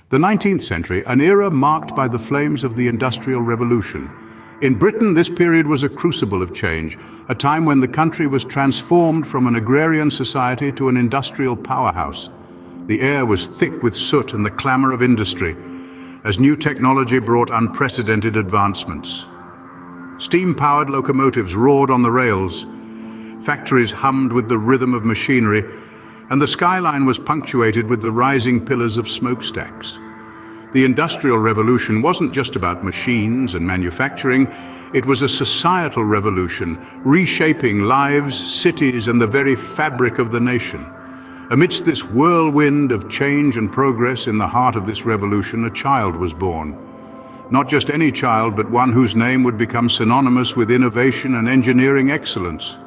The 19th century, an era marked by the flames of the Industrial Revolution. In Britain, this period was a crucible of change, a time when the country was transformed from an agrarian society to an industrial powerhouse. The air was thick with soot and the clamor of industry, as new technology brought unprecedented advancements. Steam-powered locomotives roared on the rails, factories hummed with the rhythm of machinery, and the skyline was punctuated with the rising pillars of smokestacks. The Industrial Revolution wasn't just about machines and manufacturing, it was a societal revolution, reshaping lives, cities, and the very fabric of the nation. Amidst this whirlwind of change and progress in the heart of this revolution, a child was born. Not just any child, but one whose name would become synonymous with innovation and engineering excellence.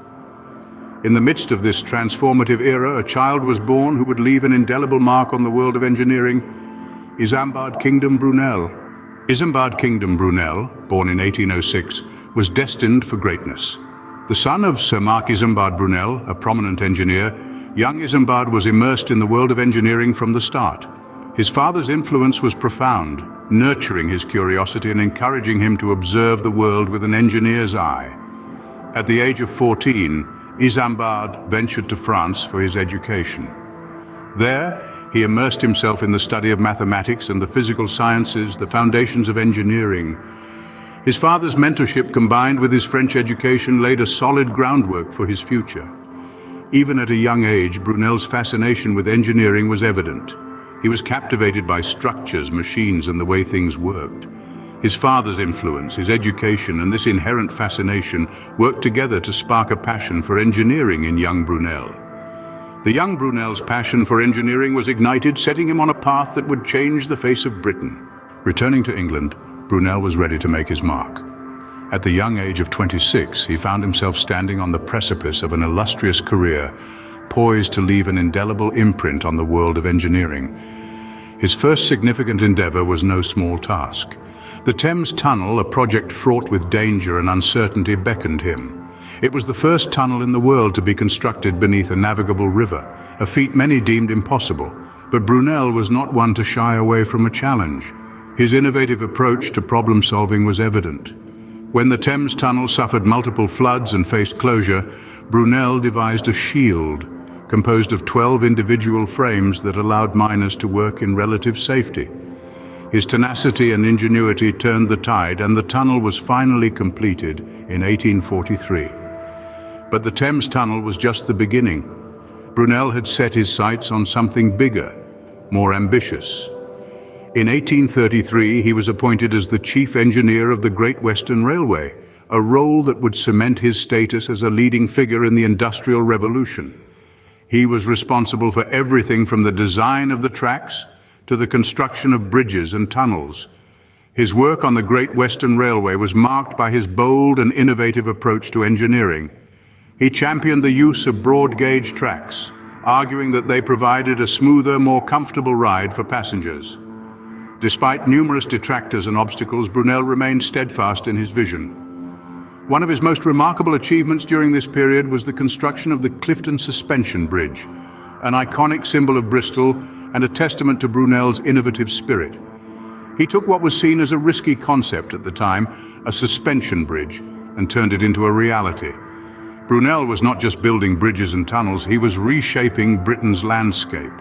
In the midst of this transformative era, a child was born who would leave an indelible mark on the world of engineering: Isambard Kingdom Brunel. Isambard Kingdom Brunel, born in 1806, was destined for greatness. The son of Sir Mark Isambard Brunel, a prominent engineer, young Isambard was immersed in the world of engineering from the start. His father's influence was profound, nurturing his curiosity and encouraging him to observe the world with an engineer's eye. At the age of 14, Isambard ventured to France for his education. There, he immersed himself in the study of mathematics and the physical sciences, the foundations of engineering. His father's mentorship combined with his French education laid a solid groundwork for his future. Even at a young age, Brunel's fascination with engineering was evident. He was captivated by structures, machines, and the way things worked. His father's influence, his education, and this inherent fascination worked together to spark a passion for engineering in young Brunel. The young Brunel's passion for engineering was ignited, setting him on a path that would change the face of Britain. Returning to England, Brunel was ready to make his mark. At the young age of 26, he found himself standing on the precipice of an illustrious career, poised to leave an indelible imprint on the world of engineering. His first significant endeavor was no small task. The Thames Tunnel, a project fraught with danger and uncertainty, beckoned him. It was the first tunnel in the world to be constructed beneath a navigable river, a feat many deemed impossible. But Brunel was not one to shy away from a challenge. His innovative approach to problem-solving was evident. When the Thames Tunnel suffered multiple floods and faced closure, Brunel devised a shield composed of 12 individual frames that allowed miners to work in relative safety. His tenacity and ingenuity turned the tide, and the tunnel was finally completed in 1843. But the Thames Tunnel was just the beginning. Brunel had set his sights on something bigger, more ambitious. In 1833, he was appointed as the chief engineer of the Great Western Railway, a role that would cement his status as a leading figure in the Industrial Revolution. He was responsible for everything from the design of the tracks to the construction of bridges and tunnels. His work on the Great Western Railway was marked by his bold and innovative approach to engineering. He championed the use of broad-gauge tracks, arguing that they provided a smoother, more comfortable ride for passengers. Despite numerous detractors and obstacles, Brunel remained steadfast in his vision. One of his most remarkable achievements during this period was the construction of the Clifton Suspension Bridge, an iconic symbol of Bristol and a testament to Brunel's innovative spirit. He took what was seen as a risky concept at the time, a suspension bridge, and turned it into a reality. Brunel was not just building bridges and tunnels, he was reshaping Britain's landscape.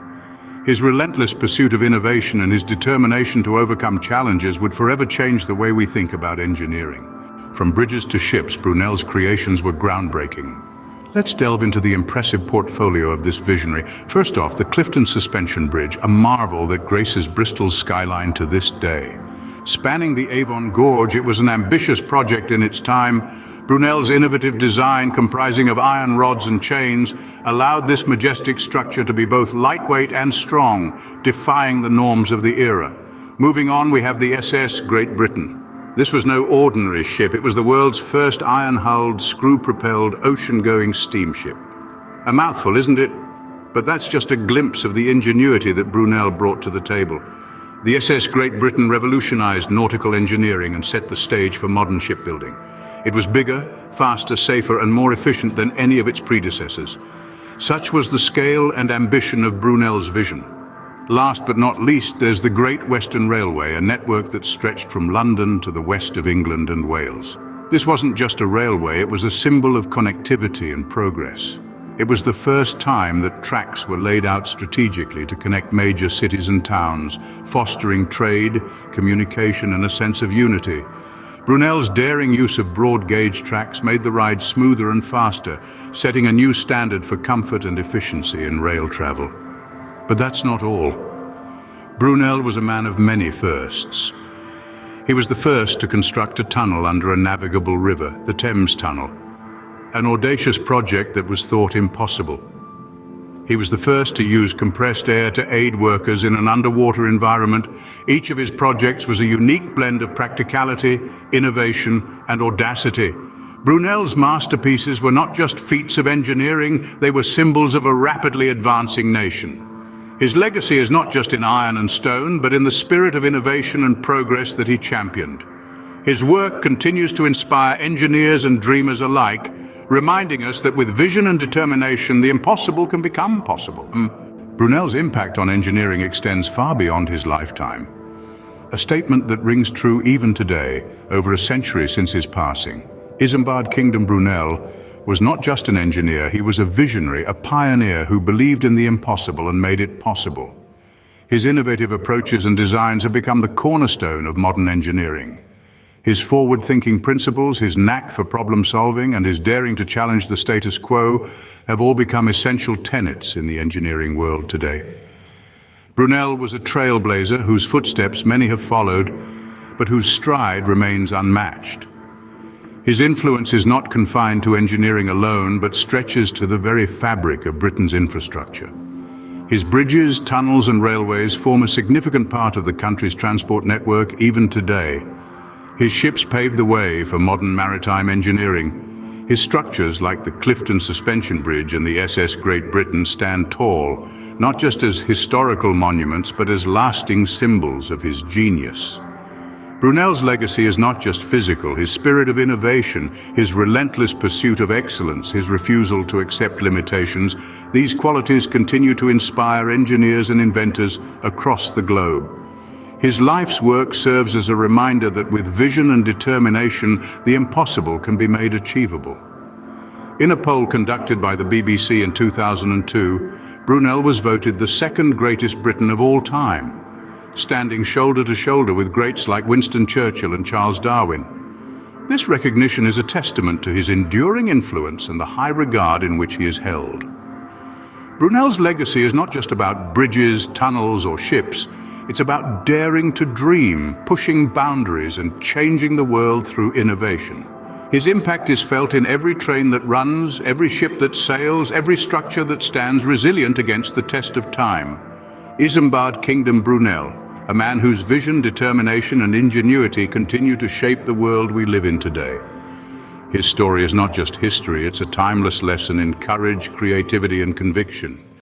His relentless pursuit of innovation and his determination to overcome challenges would forever change the way we think about engineering. From bridges to ships, Brunel's creations were groundbreaking. Let's delve into the impressive portfolio of this visionary. First off, the Clifton Suspension Bridge, a marvel that graces Bristol's skyline to this day. Spanning the Avon Gorge, it was an ambitious project in its time. Brunel's innovative design, comprising of iron rods and chains, allowed this majestic structure to be both lightweight and strong, defying the norms of the era. Moving on, we have the SS Great Britain. This was no ordinary ship. It was the world's first iron-hulled, screw-propelled, ocean-going steamship. A mouthful, isn't it? But that's just a glimpse of the ingenuity that Brunel brought to the table. The SS Great Britain revolutionized nautical engineering and set the stage for modern shipbuilding. It was bigger, faster, safer, and more efficient than any of its predecessors. Such was the scale and ambition of Brunel's vision. Last but not least, there's the Great Western Railway, a network that stretched from London to the west of England and Wales. This wasn't just a railway, it was a symbol of connectivity and progress. It was the first time that tracks were laid out strategically to connect major cities and towns, fostering trade, communication, and a sense of unity. Brunel's daring use of broad-gauge tracks made the ride smoother and faster, setting a new standard for comfort and efficiency in rail travel. But that's not all. Brunel was a man of many firsts. He was the first to construct a tunnel under a navigable river, the Thames Tunnel, an audacious project that was thought impossible. He was the first to use compressed air to aid workers in an underwater environment. Each of his projects was a unique blend of practicality, innovation, and audacity. Brunel's masterpieces were not just feats of engineering, they were symbols of a rapidly advancing nation. His legacy is not just in iron and stone, but in the spirit of innovation and progress that he championed. His work continues to inspire engineers and dreamers alike, reminding us that with vision and determination, the impossible can become possible. Brunel's impact on engineering extends far beyond his lifetime. A statement that rings true even today, over a century since his passing. Isambard Kingdom Brunel was not just an engineer, he was a visionary, a pioneer who believed in the impossible and made it possible. His innovative approaches and designs have become the cornerstone of modern engineering. His forward-thinking principles, his knack for problem-solving, and his daring to challenge the status quo have all become essential tenets in the engineering world today. Brunel was a trailblazer whose footsteps many have followed, but whose stride remains unmatched. His influence is not confined to engineering alone, but stretches to the very fabric of Britain's infrastructure. His bridges, tunnels, and railways form a significant part of the country's transport network even today. His ships paved the way for modern maritime engineering. His structures, like the Clifton Suspension Bridge and the SS Great Britain, stand tall, not just as historical monuments, but as lasting symbols of his genius. Brunel's legacy is not just physical. His spirit of innovation, his relentless pursuit of excellence, his refusal to accept limitations, these qualities continue to inspire engineers and inventors across the globe. His life's work serves as a reminder that with vision and determination, the impossible can be made achievable. In a poll conducted by the BBC in 2002, Brunel was voted the second greatest Briton of all time, standing shoulder to shoulder with greats like Winston Churchill and Charles Darwin. This recognition is a testament to his enduring influence and the high regard in which he is held. Brunel's legacy is not just about bridges, tunnels, or ships. It's about daring to dream, pushing boundaries, and changing the world through innovation. His impact is felt in every train that runs, every ship that sails, every structure that stands resilient against the test of time. Isambard Kingdom Brunel, a man whose vision, determination, and ingenuity continue to shape the world we live in today. His story is not just history, it's a timeless lesson in courage, creativity, and conviction.